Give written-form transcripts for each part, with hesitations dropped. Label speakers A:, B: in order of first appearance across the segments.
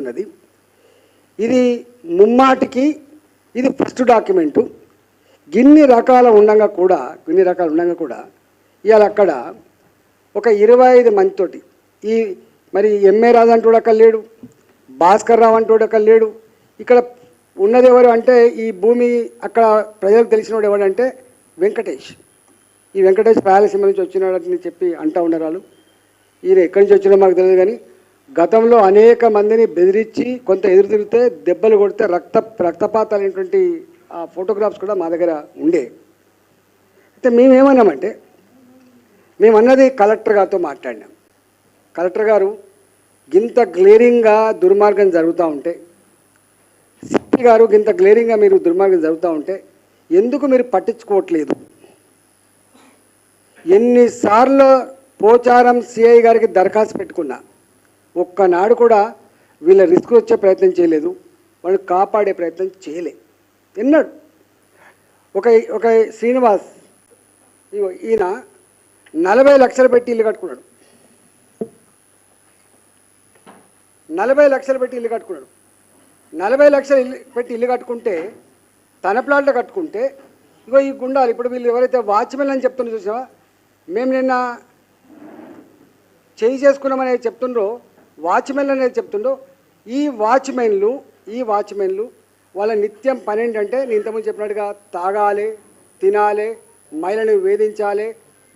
A: ఉన్నది. ఇది ముమ్మాటికి ఇది ఫస్ట్ డాక్యుమెంటు. ఇన్ని రకాలు ఉండగా కూడా ఇవాళ అక్కడ ఒక 25 మందితోటి ఈ మరి ఎంఏ రాజు అంటూ అక్కడ లేడు, భాస్కర్ రావు అంటూ అక్కడ లేడు. ఇక్కడ ఉన్నది ఎవరు అంటే ఈ భూమి అక్కడ ప్రజలకు తెలిసినవాడు ఎవరంటే వెంకటేష్. ఈ వెంకటేష్ రాయలసీమ నుంచి వచ్చినాడని చెప్పి అంటూ ఉన్నారు వాళ్ళు. ఈయన ఎక్కడి నుంచి వచ్చినా మాకు తెలియదు, కానీ గతంలో అనేక మందిని బెదిరించి కొంత ఎదురు తిరిగితే దెబ్బలు కొడితే రక్తపాతాలైనటువంటి ఆ ఫోటోగ్రాఫ్స్ కూడా మా దగ్గర ఉండే. అయితే మేమేమన్నామంటే, మేమన్నది కలెక్టర్ గారితో మాట్లాడినాం. కలెక్టర్ గారు గింత గ్లేరింగ్గా దుర్మార్గం జరుగుతూ ఉంటే, సిపి గారు గింత గ్లేరింగ్గా మీరు దుర్మార్గం జరుగుతూ ఉంటే ఎందుకు మీరు పట్టించుకోవట్లేదు? ఎన్నిసార్లు పోచారం సిఐ గారికి దరఖాస్తు పెట్టుకున్నా ఒక్కనాడు కూడా వీళ్ళ రిస్క్ వచ్చే ప్రయత్నం చేయలేదు, వాళ్ళని కాపాడే ప్రయత్నం చేయలే. ఎన్నాడు ఒక శ్రీనివాస్ ఈయన 40 లక్షలు పెట్టి ఇల్లు కట్టుకున్నాడు. 40 లక్షలు పెట్టి ఇల్లు కట్టుకున్నాడు. 40 లక్షలు పెట్టి ఇల్లు కట్టుకుంటే తన ప్లాట్లో కట్టుకుంటే ఇగో ఈ గుండాలు ఇప్పుడు వీళ్ళు ఎవరైతే వాచ్మెన్ అని చెప్తున్నా చూసావా, మేము నిన్న చేయి చేసుకున్నామనేది చెప్తుండ్రో, వాచ్మెన్లు అనేది చెప్తుండ్రో, ఈ వాచ్మెన్లు వాళ్ళ నిత్యం పని ఏంటంటే నేను ఇంతకుముందు చెప్పినట్టుగా తాగాలి, తినాలి, మహిళను వేధించాలి,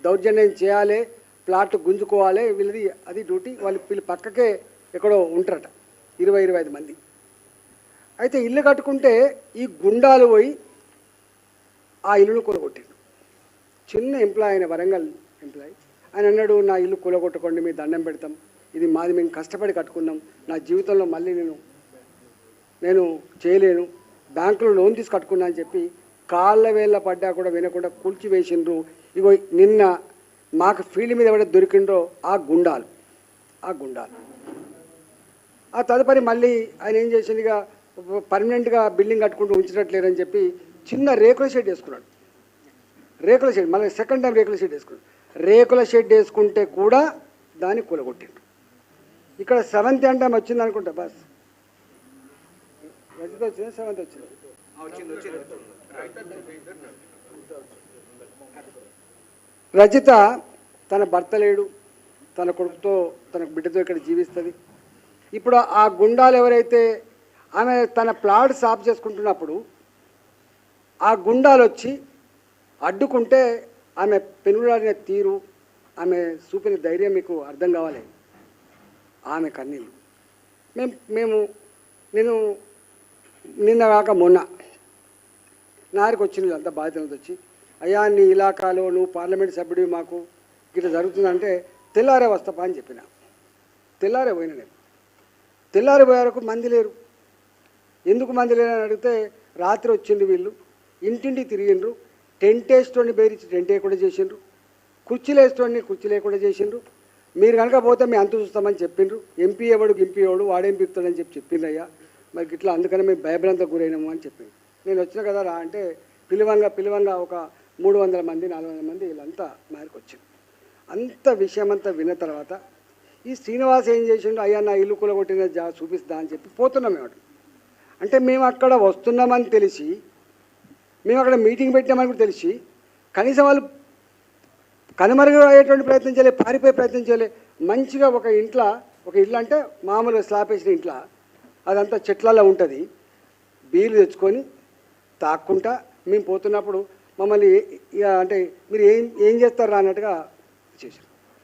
A: దౌర్జన్యం చేయాలి, ప్లాట్ గుంజుకోవాలి, వీళ్ళది అది డ్యూటీ. వీళ్ళు పక్కకే ఎక్కడో ఉంటారట 20-25 మంది. అయితే ఇల్లు కట్టుకుంటే ఈ గుండాలు పోయి ఆ ఇల్లును కూలగొట్టాడు. చిన్న ఎంప్లాయ్ అయిన వరంగల్ ఎంప్లాయ్ ఆయన అన్నాడు, నా ఇల్లు కూలగొట్టకండి, మీ దండం పెడతాం, ఇది మాది, మేము కష్టపడి కట్టుకున్నాం, నా జీవితంలో మళ్ళీ నేను చేయలేను, బ్యాంకులో లోన్ తీసి కట్టుకున్నా అని చెప్పి కాళ్ళ వేళ్ళ పడ్డా కూడా వినకుండా కూల్చి వేసిండ్రు. ఇగో నిన్న మాకు ఫీల్డ్ మీద ఎవరైతే దొరికిండ్రో ఆ గుండాలు. ఆ తదుపరి మళ్ళీ ఆయన ఏం చేసిందిగా పర్మనెంట్గా బిల్డింగ్ కట్టుకుంటూ ఉంచినట్లేరని చెప్పి చిన్న రేకుల షెడ్ వేసుకున్నాడు. రేకుల షెడ్ మళ్ళీ సెకండ్ టైం రేకుల షెడ్ వేసుకున్నాడు. రేకుల షెడ్ వేసుకుంటే కూడా దాన్ని కూలగొట్టిండు. ఇక్కడ 7th టైం వచ్చింది అనుకుంటా, బస్ రజిత వచ్చింది, 7th వచ్చింది. రజిత తన భర్త లేడు, తన కొడుకుతో తన బిడ్డతో ఇక్కడ జీవిస్తుంది. ఇప్పుడు ఆ గుండాలు ఎవరైతే ఆమె తన ప్లాట్ సాఫ్ చేసుకుంటున్నప్పుడు ఆ గుండాలు వచ్చి అడ్డుకుంటే ఆమె పెనులాడిన తీరు, ఆమె చూపిన ధైర్యం మీకు అర్థం కావాలి. ఆమె కన్నీళ్ళు నేను నిన్న కాక మొన్న నారికి వచ్చిన అంతా బాధ్యతలతో వచ్చి, అయ్యా నీ ఇలాకాలో నువ్వు పార్లమెంట్ సభ్యుడివి, మాకు ఇట్లా జరుగుతుందంటే తెల్లారే వస్తాపా అని చెప్పిన. తెల్లారే పోయినా నేను. తెల్లారి పోయారకు మంది లేరు. ఎందుకు మంది లేరని అడిగితే రాత్రి వచ్చిండ్రు వీళ్ళు, ఇంటింటికి తిరిగిండ్రు, టెంట్ వేస్తోని బెదిరించి టెంట్ వేయకుండా చేసిండ్రు, కుర్చీలు వేస్తోని కుర్చీ లేకుండా చేసిండ్రు. మీరు కనుక పోతే మేము అంత చూస్తామని చెప్పిండ్రు. ఎంపీ ఎవడు వాడేం పిలుతాడని చెప్పిండ్రు. అయ్యా మరి ఇట్లా అందుకని మేము భయభ్రాంతకు గురైనాము అని చెప్పింది. నేను వచ్చిన కదా రా అంటే పిలువంగా ఒక 300 మంది 400 మంది వీళ్ళంతా మేరకు వచ్చింది. అంత విషయమంతా విన్న తర్వాత ఈ శ్రీనివాస్ ఏం చేసిండు, అయ్యా నా ఇల్లు కూలగొట్టిన చూపిస్తా అని చెప్పి పోతున్నాం. మేము అంటే మేము అక్కడ వస్తున్నామని తెలిసి, మేము అక్కడ మీటింగ్ పెట్టామని కూడా తెలిసి కనీసం వాళ్ళు కనుమరుగు అయ్యేటువంటి ప్రయత్నం చేయలే, పారిపోయే ప్రయత్నం చేయలే. మంచిగా ఒక ఇల్లు అంటే మామూలుగా స్లాబ్ వేసిన ఇంట్లో అదంతా చెట్లలో ఉంటుంది, బీర్లు తెచ్చుకొని తాక్కుంటా మేము పోతున్నప్పుడు మమ్మల్ని అంటే మీరు ఏం చేస్తారా అన్నట్టుగా చేశారు.